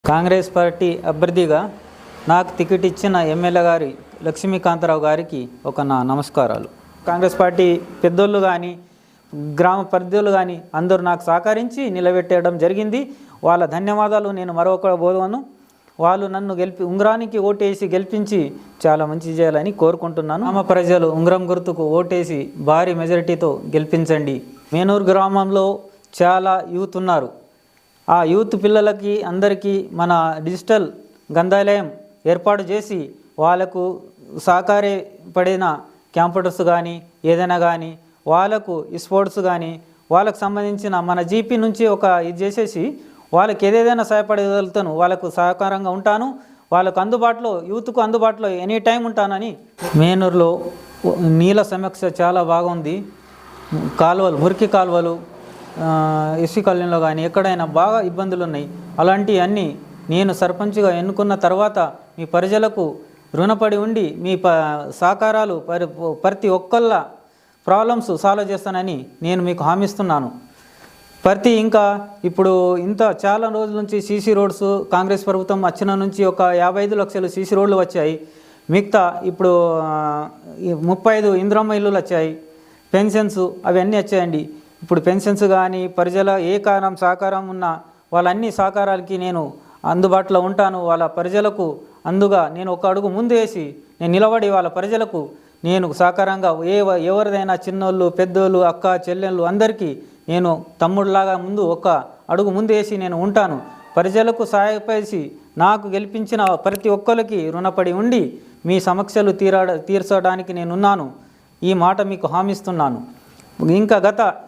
Congress party అభ్యర్థిగా నాకు ticket ఇచ్చిన ఎమ్మెల్యే గారి లక్ష్మీకాంతరావు గారికి నా నమస్కారాలు. కాంగ్రెస్ పార్టీ పెద్దోళ్ళు కానీ గ్రామ పరిధులు కానీ అందరూ నాకు సహకరించి నిలబెట్టడం జరిగింది. వాళ్ళ ధన్యవాదాలు నేను మరొక బోధను. వాళ్ళు నన్ను ఉంగరానికి ఓటేసి గెలిపించి చాలా మంచి చేయాలని కోరుకుంటున్నాను. గ్రామ ప్రజలు ఉంగరం గుర్తుకు ఓటేసి భారీ మెజారిటీతో గెలిపించండి. మేనూరు గ్రామంలో చాలా యూత్ ఉన్నారు. ఆ యూత్ పిల్లలకి అందరికీ మన డిజిటల్ గ్రంథాలయం ఏర్పాటు చేసి వాళ్ళకు సహకారపడిన కంప్యూటర్స్ కానీ ఏదైనా కానీ వాళ్ళకు స్పోర్ట్స్ కానీ వాళ్ళకు సంబంధించిన మన జీపీ నుంచి ఇది చేసేసి వాళ్ళకి ఏదేదైనా సహాయపడగలుగుతాను. వాళ్ళకు సహకారంగా ఉంటాను. వాళ్ళకు అందుబాటులో యూత్కు అందుబాటులో ఎనీ టైం ఉంటానని. మేనూరులో నీళ్ళ సమస్య చాలా బాగుంది. కాలువలు మురికి కాలువలు ఎస్సీ కాలనీలో కానీ ఎక్కడైనా బాగా ఇబ్బందులు ఉన్నాయి. అలాంటివన్నీ నేను సర్పంచ్గా ఎన్నుకున్న తర్వాత మీ ప్రజలకు రుణపడి ఉండి మీ సహకారాలు ప్రతి ఒక్కళ్ళ ప్రాబ్లమ్స్ సాల్వ్ చేస్తానని నేను మీకు హామీస్తున్నాను. ఇంకా ఇప్పుడు చాలా రోజుల నుంచి సీసీ రోడ్స్ కాంగ్రెస్ ప్రభుత్వం వచ్చిన నుంచి 55 లక్షలు సీసీ రోడ్లు వచ్చాయి. మిగతా ఇప్పుడు 35 ఇందిరమ్మ ఇల్లులు వచ్చాయి. పెన్షన్స్ అవన్నీ వచ్చాయండి. ఇప్పుడు పెన్షన్స్ కానీ ప్రజల ఏ కారణం సహకారం ఉన్నా వాళ్ళన్ని సహకారాలకి నేను అందుబాటులో ఉంటాను. వాళ్ళ ప్రజలకు అందుగా నేను ఒక అడుగు ముందు వేసి నేను నిలబడి వాళ్ళ ప్రజలకు నేను సహకారంగా ఎవరిదైనా చిన్నోళ్ళు పెద్దోళ్ళు అక్క చెల్లెళ్ళు అందరికీ నేను తమ్ముడులాగా ముందు ఒక అడుగు ముందు వేసి నేను ఉంటాను. ప్రజలకు సహాయపడి నాకు గెలిపించిన ప్రతి ఒక్కరికి రుణపడి ఉండి మీ సమస్యలు తీర్చడానికి నేనున్నాను. ఈ మాట మీకు హామీస్తున్నాను.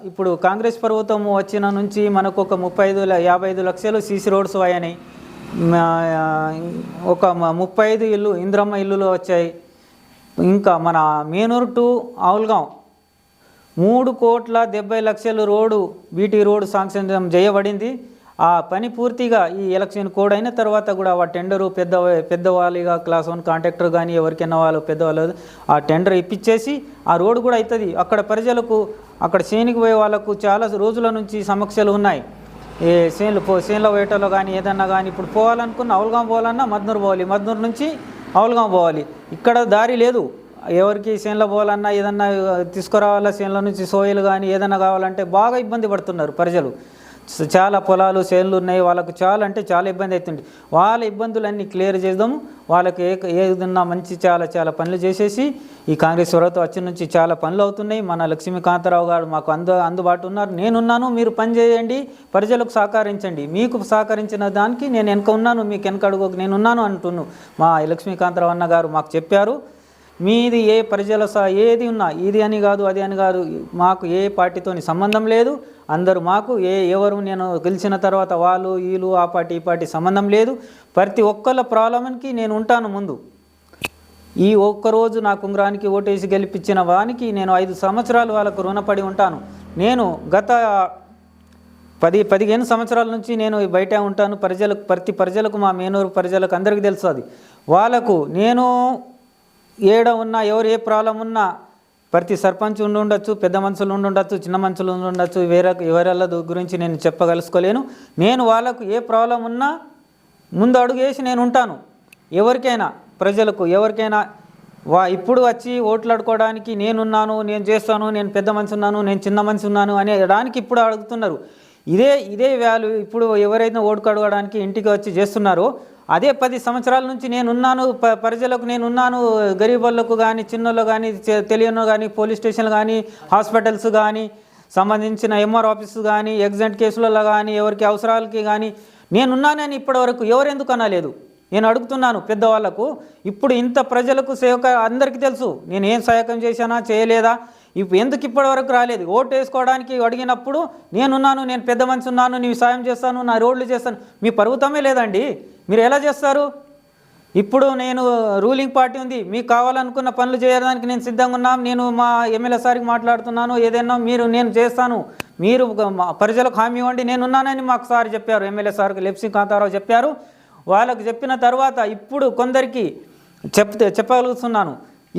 ఇప్పుడు కాంగ్రెస్ ప్రభుత్వం వచ్చిన నుంచి మనకు 55 లక్షలు సీసీ రోడ్స్ అయ్యాయి. 35 ఇందిరమ్మ ఇల్లులు వచ్చాయి. ఇంకా మన Menur to Aulgaon 3,70,00,000 road BT road sanction చేయబడింది. ఆ పని పూర్తిగా ఈ ఎలక్షన్ కోడ్ అయిన తర్వాత కూడా ఆ టెండరు పెద్దవాళ్ళుగా క్లాస్ 1 కాంట్రాక్టర్ కానీ ఎవరికైనా వాళ్ళు పెద్దవాళ్ళు ఆ టెండర్ ఇప్పించేసి ఆ రోడ్డు కూడా అవుతుంది. అక్కడ ప్రజలకు అక్కడ చేనికి పోయే వాళ్ళకు చాలా రోజుల నుంచి సమస్యలు ఉన్నాయి. ఏ చేనులో వేటలో కానీ ఏదన్నా కానీ ఇప్పుడు పోవాలనుకున్న ఆవుల్గాం పోవాలన్నా మద్నూరు పోవాలి, మద్నూరు నుంచి ఆవుల్గాం పోవాలి. ఇక్కడ దారి లేదు. ఎవరికి చేనులో పోవాలన్నా ఏదన్నా తీసుకురావాలా చేనుల నుంచి సోయలు కానీ ఏదన్నా కావాలంటే బాగా ఇబ్బంది పడుతున్నారు ప్రజలు. చాలా పొలాలు చేనులు ఉన్నాయి. వాళ్ళకు చాలా ఇబ్బంది అవుతుంది. వాళ్ళ ఇబ్బందులన్నీ క్లియర్ చేద్దాము. వాళ్ళకి ఏదన్నా మంచి చాలా పనులు చేసేసి ఈ కాంగ్రెస్ ప్రభుత్వం వచ్చిన నుంచి చాలా పనులు అవుతున్నాయి. మన లక్ష్మీకాంతరావు గారు మాకు అందుబాటు ఉన్నారు. నేనున్నాను. మీరు పని చేయండి, ప్రజలకు సహకరించండి. మీకు సహకరించిన దానికి నేను వెనక ఉన్నాను, మీకు వెనక అడుగు నేనున్నాను అంటున్నాను. మా లక్ష్మీకాంతరావు అన్న గారు మాకు చెప్పారు. మీది ఏ ప్రజల ఏది ఉన్నా ఇది అని కాదు అది అని కాదు, మాకు ఏ పార్టీతోని సంబంధం లేదు. అందరూ మాకు ఎవరు నేను గెలిచిన తర్వాత వాళ్ళు వీళ్ళు ఆ పార్టీ ఈ పార్టీ సంబంధం లేదు. ప్రతి ఒక్కళ్ళ ప్రాబ్లంకి నేను ఉంటాను ముందు. ఈ ఒక్కరోజు నాకు ఉంగరానికి ఓటేసి గెలిపించిన వానికి నేను 5 సంవత్సరాలు వాళ్ళకు రుణపడి ఉంటాను. నేను గత 15 సంవత్సరాల నుంచి నేను బయట ఉంటాను. ప్రతి ప్రజలకు మా మేనూరు ప్రజలకు అందరికీ తెలుసు. అది వాళ్ళకు నేను ఏడ ఉన్నా ఎవరు ఏ ప్రాబ్లం ఉన్నా ప్రతి సర్పంచ్ ఉండొచ్చు, పెద్ద మనుషులు ఉండొచ్చు, చిన్న మనుషులు ఉండొచ్చు, ఎవరెళ్ళ గురించి నేను చెప్పగలుసుకోలేను. నేను వాళ్ళకు ఏ ప్రాబ్లం ఉన్నా ముందు అడుగు వేసి నేను ఉంటాను. ఎవరికైనా ప్రజలకు ఎవరికైనా ఇప్పుడు వచ్చి ఓట్లు అడుకోవడానికి నేనున్నాను, నేను చేస్తాను, నేను పెద్ద మనిషి ఉన్నాను, నేను చిన్న మనిషి ఉన్నాను అనే దానికి ఇప్పుడు అడుగుతున్నారు. ఇదే వాల్యూ ఇప్పుడు ఎవరైనా ఓటుకు అడగడానికి ఇంటికి వచ్చి చేస్తున్నారో అదే 10 సంవత్సరాల నుంచి నేనున్నాను. ప్రజలకు నేనున్నాను. గరీబులకు కానీ చిన్నోళ్ళు కానీ తెలియనో కానీ పోలీస్ స్టేషన్లు కానీ హాస్పిటల్స్ కానీ సంబంధించిన ఎంఆర్ ఆఫీసు కానీ ఎగ్జాంట్ కేసులలో కానీ ఎవరికి అవసరాలకి కానీ నేనున్నానని ఇప్పటివరకు ఎవరెందుకు అనలేదు. నేను అడుగుతున్నాను పెద్దవాళ్లకు. ఇప్పుడు ఇంత ప్రజలకు సేవక అందరికీ తెలుసు నేను ఏం సహాయకం చేశానా చేయలేదా. ఇప్పుడు ఎందుకు ఇప్పటివరకు రాలేదు. ఓటు వేసుకోవడానికి అడిగినప్పుడు నేనున్నాను, నేను పెద్ద మనిషి ఉన్నాను, నీవు సాయం చేస్తాను, నా రోడ్లు చేస్తాను. మీ పర్వతమే లేదండి, మీరు ఎలా చేస్తారు? ఇప్పుడు నేను రూలింగ్ పార్టీ ఉంది, మీకు కావాలనుకున్న పనులు చేయడానికి నేను సిద్ధంగా ఉన్నాను. నేను మా ఎమ్మెల్యే సార్కి మాట్లాడుతున్నాను. ఏదైనా నేను చేస్తాను, మీరు ప్రజలకు హామీ ఇవ్వండి, నేనున్నానని మాకు సార్ చెప్పారు. ఎమ్మెల్యే సార్కి లక్ష్మీకాంతారావు చెప్పారు. వాళ్ళకు చెప్పిన తర్వాత ఇప్పుడు కొందరికి చెప్పగలుగుతున్నాను.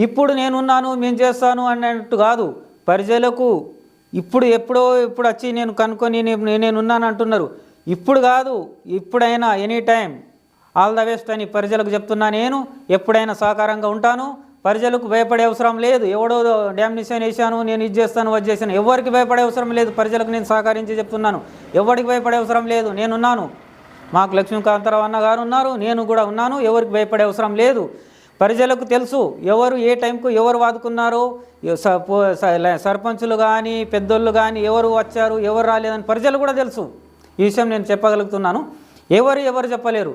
ఇప్పుడు నేనున్నాను, మేము చేస్తాను అన్నట్టు కాదు. ప్రజలకు ఇప్పుడు వచ్చి నేను కనుక్కొని నేనున్నాను అంటున్నారు. ఇప్పుడు కాదు, ఇప్పుడైనా any time all the best అని ప్రజలకు చెప్తున్నా. నేను ఎప్పుడైనా సహకారంగా ఉంటాను. ప్రజలకు భయపడే అవసరం లేదు. ఎవడో డ్యామ్ నిశాన్ వేసాను, నేను ఇది చేస్తాను, అది చేశాను, ఎవరికి భయపడే అవసరం లేదు. ప్రజలకు నేను సహకరించి చెప్తున్నాను. ఎవరికి భయపడే అవసరం లేదు. నేనున్నాను. మాకు లక్ష్మీకాంతారావు అన్న గారు ఉన్నారు, నేను కూడా ఉన్నాను. ఎవరికి భయపడే అవసరం లేదు. ప్రజలకు తెలుసు ఎవరు ఏ టైంకు ఎవరు వాదుకున్నారో, సర్పంచులు కానీ పెద్దోళ్ళు కానీ ఎవరు వచ్చారు ఎవరు రాలేదని ప్రజలు కూడా తెలుసు. ఈ విషయం నేను చెప్పగలుగుతున్నాను. ఎవరు చెప్పలేరు.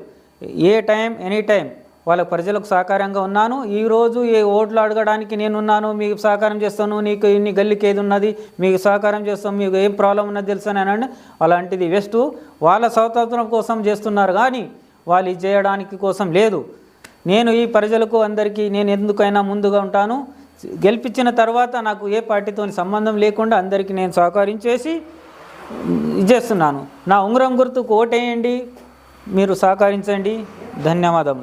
ఏ టైం ఎనీ టైం వాళ్ళ ప్రజలకు సహకారంగా ఉన్నాను. ఈరోజు ఏ ఓట్లు అడగడానికి నేనున్నాను, మీకు సహకారం చేస్తాను, నీకు ఇన్ని గల్లీకి ఏది ఉన్నది మీకు సహకారం చేస్తాను, మీకు ఏం ప్రాబ్లం ఉన్నది తెలుసానండి. అలాంటిది వేస్ట్. వాళ్ళ స్వాతంత్రం కోసం చేస్తున్నారు కానీ వాళ్ళు ఇది చేయడానికి కోసం లేదు. నేను ఈ ప్రజలకు అందరికీ నేను ఎందుకైనా ముందుగా ఉంటాను. గెలిపించిన తర్వాత నాకు ఏ పార్టీతో సంబంధం లేకుండా అందరికీ నేను సహకరించేసి చేస్తున్నాను. నా ఉంగరం గుర్తుకు ఓటేయండి, మీరు సహకరించండి. ధన్యవాదములు.